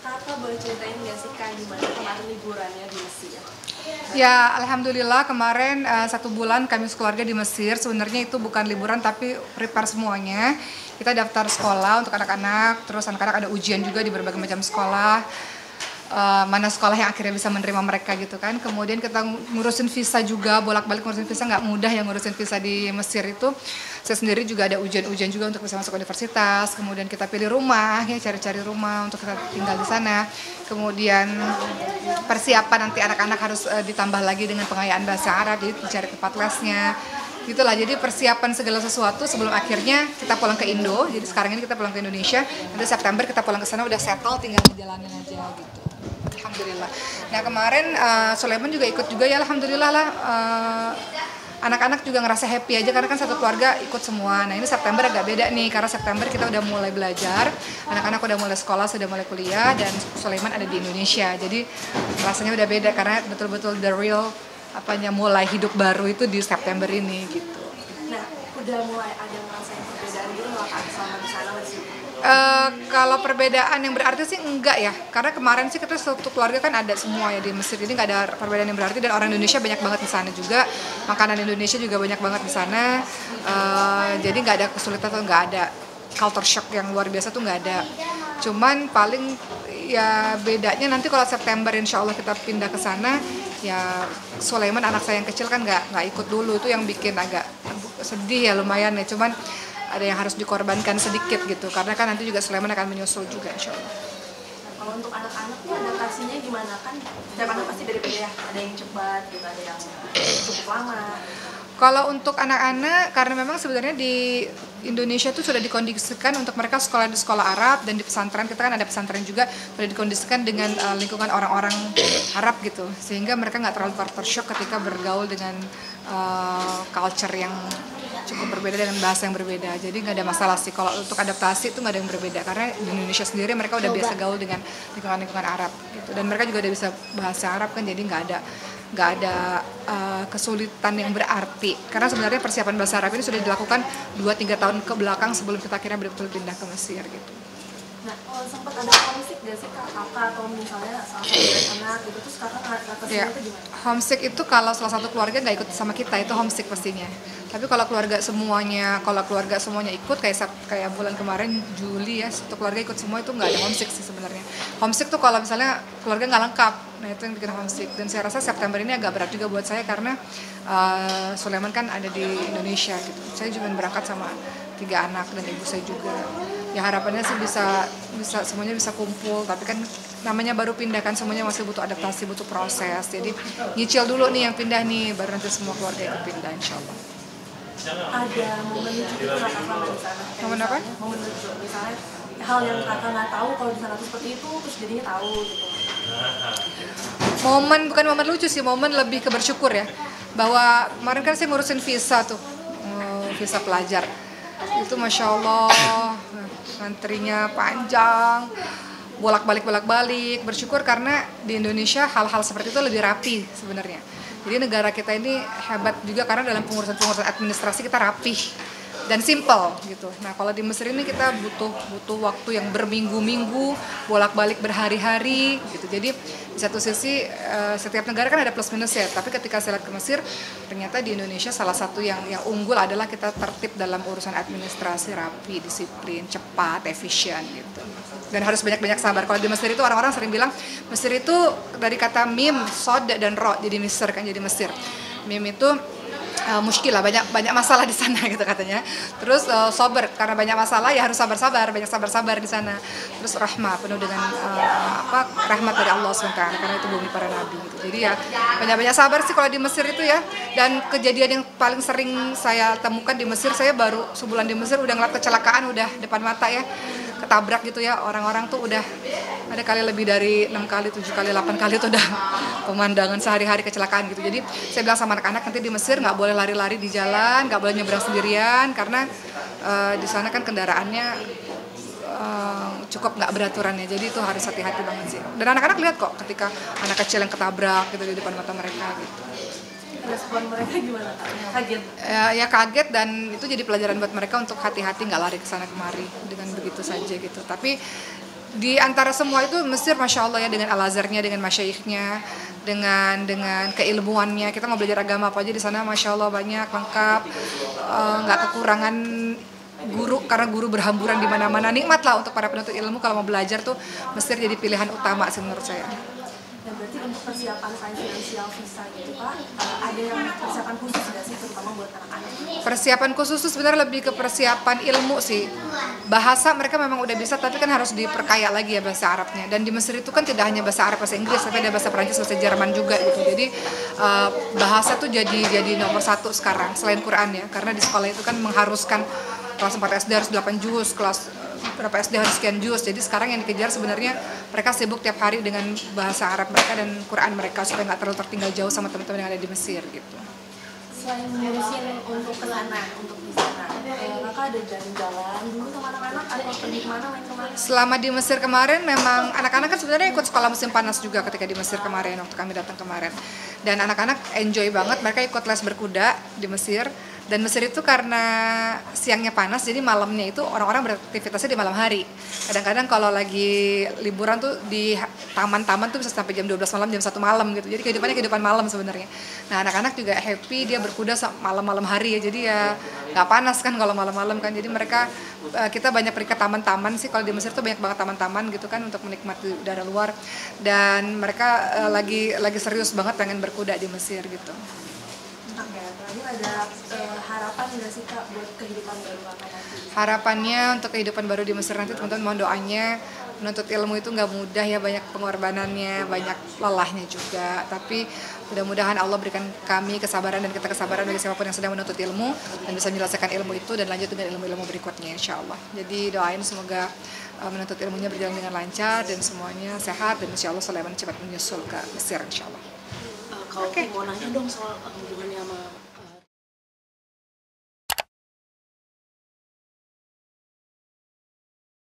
Kakak boleh ceritain nggak sih Kak gimana kemarin liburannya di Mesir? Ya, alhamdulillah kemarin 1 bulan kami sekeluarga di Mesir. Sebenarnya itu bukan liburan tapi prepare semuanya. Kita daftar sekolah untuk anak-anak, terus anak-anak ada ujian juga di berbagai macam sekolah. Mana sekolah yang akhirnya bisa menerima mereka gitu kan. Kemudian kita ngurusin visa juga, bolak-balik ngurusin visa, nggak mudah ya ngurusin visa di Mesir itu. Saya sendiri juga ada ujian-ujian juga untuk bisa masuk universitas. Kemudian kita pilih rumah, ya cari-cari rumah untuk kita tinggal di sana. Kemudian persiapan nanti anak-anak harus ditambah lagi dengan pengayaan bahasa Arab, jadi cari tempat lesnya. Gitulah, jadi persiapan segala sesuatu sebelum akhirnya kita pulang ke Indo. Jadi sekarang ini kita pulang ke Indonesia, nanti September kita pulang ke sana udah settle, tinggal ngejalanin aja gitu. Alhamdulillah. Nah kemarin Sulaiman juga ikut juga ya, alhamdulillah lah. Anak-anak juga ngerasa happy aja karena kan satu keluarga ikut semua. Nah ini September agak beda nih karena September kita udah mulai belajar, anak-anak udah mulai sekolah, sudah mulai kuliah, dan Sulaiman ada di Indonesia. Jadi rasanya udah beda karena betul-betul the real mulai hidup baru itu di September ini gitu. Nah, udah mulai ada ngerasain perbedaan gitu nggak Kak selama di sana masih? Kalau perbedaan yang berarti sih enggak ya, karena kemarin sih kita satu keluarga kan ada semua ya di Mesir, jadi nggak ada perbedaan yang berarti, dan orang Indonesia banyak banget di sana juga, makanan Indonesia juga banyak banget di sana. Jadi nggak ada kesulitan atau nggak ada culture shock yang luar biasa tuh nggak ada. Cuman paling ya bedanya nanti kalau September insya Allah kita pindah ke sana, ya Sulaiman anak saya yang kecil kan nggak ikut dulu, itu yang bikin agak sedih ya lumayan ya. Cuman ada yang harus dikorbankan sedikit gitu, karena kan nanti juga Sulaiman akan menyusul juga insya Allah. Kalau untuk anak-anak tuh adaptasinya gimana kan? Setiap anak pasti beda-beda ya, ada yang cepat gitu, ada yang cukup lama. Kalau untuk anak-anak, karena memang sebenarnya di Indonesia tuh sudah dikondisikan untuk mereka sekolah di sekolah Arab, dan di pesantren kita kan ada pesantren juga sudah dikondisikan dengan lingkungan orang-orang Arab gitu, sehingga mereka nggak terlalu culture shock ketika bergaul dengan culture yang cukup berbeda dengan bahasa yang berbeda. Jadi nggak ada masalah sih kalau untuk adaptasi itu nggak ada yang berbeda, karena di Indonesia sendiri mereka udah biasa gaul dengan lingkungan Arab gitu, dan mereka juga udah bisa bahasa Arab kan, jadi nggak ada kesulitan yang berarti, karena sebenarnya persiapan bahasa Arab ini sudah dilakukan 2-3 tahun ke belakang sebelum kita akhirnya betul-betul pindah ke Mesir gitu. Nah, sempat ada homesick gak sih kakak atau misalnya salah satu anak gitu, terus kakak ngatasinnya itu gimana? Homesick itu kalau salah satu keluarga nggak ikut sama kita itu homesick pastinya. Tapi kalau keluarga semuanya ikut kayak bulan kemarin Juli ya, satu keluarga ikut semua, itu nggak ada homesick sih sebenarnya. Homesick tuh kalau misalnya keluarga nggak lengkap, nah itu yang bikin homesick. Dan saya rasa September ini agak berat juga buat saya karena Sulaiman kan ada di Indonesia gitu. Saya cuma berangkat sama 3 anak dan ibu saya juga. Ya harapannya sih bisa semuanya bisa kumpul, tapi kan namanya baru pindah kan, semuanya masih butuh adaptasi, butuh proses. Jadi nyicil dulu nih yang pindah nih, baru nanti semua keluarga ikut pindah insya Allah. Ada momen lucu gitu kakak selama di sana? Momen apa? Momen lucu, misalnya hal yang kakak nggak tahu kalau di sana tuh seperti itu, terus jadinya tahu gitu. Bukan momen lucu sih, momen lebih ke bersyukur ya. Bahwa kemarin kan saya ngurusin visa tuh, visa pelajar. Itu Masya Allah, antrinya panjang, bolak-balik, bersyukur karena di Indonesia hal-hal seperti itu lebih rapi sebenarnya. Jadi negara kita ini hebat juga karena dalam pengurusan administrasi kita rapih dan simple gitu. Nah kalau di Mesir ini kita butuh waktu yang berminggu-minggu, bolak-balik berhari-hari gitu. Jadi di satu sisi setiap negara kan ada plus minus ya, tapi ketika saya lihat ke Mesir, ternyata di Indonesia salah satu yang unggul adalah kita tertib dalam urusan administrasi, rapi, disiplin, cepat, efisien gitu. Dan harus banyak-banyak sabar. Kalau di Mesir itu orang-orang sering bilang Mesir itu dari kata mim, sod, dan ro, jadi Mesir kan, jadi Mesir. Mim itu muskilah, banyak masalah di sana gitu katanya. Terus sober, karena banyak masalah ya harus banyak sabar di sana. Terus rahmah, penuh dengan rahmat dari Allah SWT, karena itu bumi para nabi gitu. Jadi ya banyak sabar sih kalau di Mesir itu ya. Dan kejadian yang paling sering saya temukan di Mesir, saya baru sebulan di Mesir udah ngeliat kecelakaan udah depan mata ya, ketabrak gitu ya, orang-orang tuh udah ada kali lebih dari 6 kali, 7 kali, 8 kali itu udah pemandangan sehari-hari kecelakaan gitu. Jadi saya bilang sama anak-anak nanti di Mesir nggak boleh lari-lari di jalan, nggak boleh nyebrang sendirian, karena di sana kan kendaraannya cukup nggak beraturan ya, jadi itu harus hati-hati banget sih. Dan anak-anak lihat kok ketika anak kecil yang ketabrak gitu di depan mata mereka gitu. Respon mereka gimana Kak? Kaget? Ya kaget, dan itu jadi pelajaran buat mereka untuk hati-hati, nggak lari ke sana kemari dengan begitu saja gitu. Tapi di antara semua itu Mesir Masya Allah ya, dengan Al-Azharnya, dengan masyaikhnya, dengan keilmuannya, kita mau belajar agama apa aja di sana Masya Allah banyak, lengkap, nggak kekurangan guru, karena guru berhamburan di mana-mana. Nikmat lah untuk para penuntut ilmu kalau mau belajar tuh Mesir jadi pilihan utama sih menurut saya. Dan berarti untuk persiapan finansial visa gitu Pak, ada yang persiapan khusus nggak sih, terutama buat anak-anak? Persiapan khusus tuh sebenarnya lebih ke persiapan ilmu sih. Bahasa mereka memang udah bisa, tapi kan harus diperkaya lagi ya bahasa Arabnya. Dan di Mesir itu kan tidak hanya bahasa Arab, bahasa Inggris, tapi ada bahasa Perancis, bahasa Jerman juga gitu. Jadi bahasa tuh jadi nomor satu sekarang selain Quran ya. Karena di sekolah itu kan mengharuskan kelas 4 SD harus 8 juz, kelas berapa SD harus sekian juz. Jadi sekarang yang dikejar sebenarnya mereka sibuk tiap hari dengan bahasa Arab mereka dan Quran mereka supaya nggak terlalu tertinggal jauh sama teman-teman yang ada di Mesir gitu. Selain ngurusin untuk ke sana, untuk di sana, Kakak ada jalan-jalan dulu sama anak-anak atau pergi kemana, main kemana? Selama di Mesir kemarin memang anak-anak kan sebenarnya ikut sekolah musim panas juga ketika di Mesir kemarin waktu kami datang kemarin. Dan anak-anak enjoy banget, mereka ikut les berkuda di Mesir. Dan Mesir itu karena siangnya panas, jadi malamnya itu orang-orang beraktivitasnya di malam hari. Kadang-kadang kalau lagi liburan tuh di taman-taman tuh bisa sampai jam 12 malam, jam 1 malam gitu. Jadi kehidupannya kehidupan malam sebenarnya. Nah anak-anak juga happy, dia berkuda malam-malam hari ya. Jadi ya nggak panas kan kalau malam-malam kan. Jadi mereka, kita banyak pergi ke taman-taman sih. Kalau di Mesir tuh banyak banget taman-taman gitu kan untuk menikmati udara luar. Dan mereka lagi serius banget pengen berkuda di Mesir gitu. Oke, terakhir ada harapan nggak sih Kak buat kehidupan baru Kakak nanti? Harapannya untuk kehidupan baru di Mesir nanti, teman-teman mohon doanya. Menuntut ilmu itu nggak mudah ya, banyak pengorbanannya, banyak lelahnya juga. Tapi mudah-mudahan Allah berikan kami kesabaran dan kita kesabaran bagi siapapun yang sedang menuntut ilmu dan bisa menyelesaikan ilmu itu dan lanjut dengan ilmu-ilmu berikutnya insya Allah. Jadi doain semoga menuntut ilmunya berjalan dengan lancar dan semuanya sehat, dan insya Allah Sulaiman cepat menyusul ke Mesir insya Allah. Kalau mau nanya dong soal hubungannya sama